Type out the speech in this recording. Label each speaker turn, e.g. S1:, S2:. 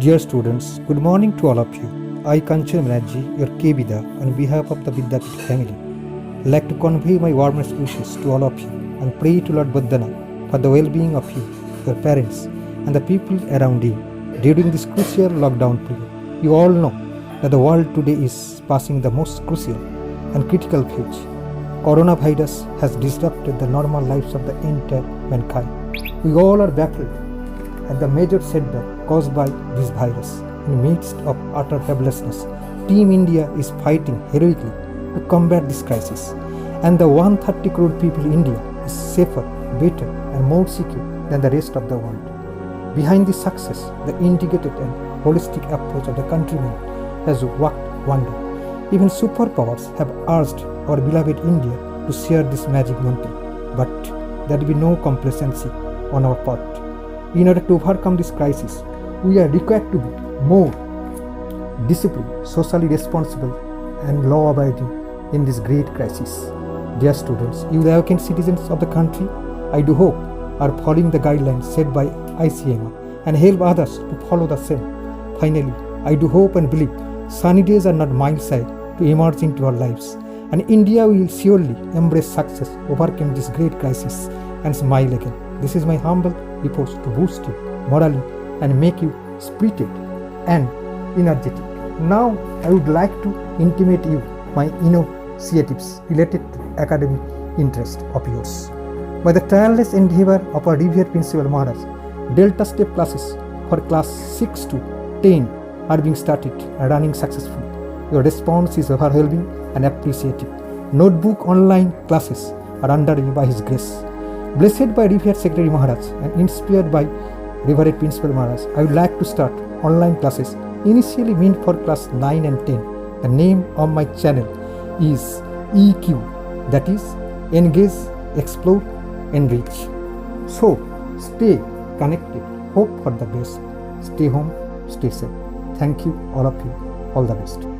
S1: Dear students, good morning to all of you. I, Kanchan Banerjee, your K-Vida, on behalf of the Vidyapith family, like to convey my warmest wishes to all of you and pray to Lord Buddhana for the well-being of you, your parents, and the people around you during this crucial lockdown period. You all know that the world today is passing the most crucial and critical phase. Coronavirus has disrupted the normal lives of the entire mankind. We all are baffled at the major setback caused by this virus. In the midst of utter helplessness, Team India is fighting heroically to combat this crisis, and the 130 crore people in India is safer, better, and more secure than the rest of the world. Behind this success, the integrated and holistic approach of the countrymen has worked wonder. Even superpowers have urged our beloved India to share this magic moment, but there will be no complacency on our part. In order to overcome this crisis, we are required to be more disciplined, socially responsible, and law-abiding in this great crisis. Dear students, you the awakened citizens of the country, I do hope are following the guidelines set by ICMR and help others to follow the same. Finally, I do hope and believe sunny days are not miles away to emerge into our lives, and India will surely embrace success, overcome this great crisis, and smile again. This is my humble report to boost you morally and make you spirited and energetic. Now, I would like to intimate you my initiatives related to academic interest of yours. By the tireless endeavor of our revered Principal Maharaj, Delta Step classes for class 6 to 10 are being started and running successfully. Your response is overwhelming and appreciative. Notebook online classes are underway by His grace. Blessed by Revered Secretary Maharaj and inspired by Revered Principal Maharaj, I would like to start online classes initially meant for class 9 and 10. The name of my channel is EQ, that is Engage, Explore, Enrich. So, stay connected, hope for the best, stay home, stay safe. Thank you, all of you, all the best.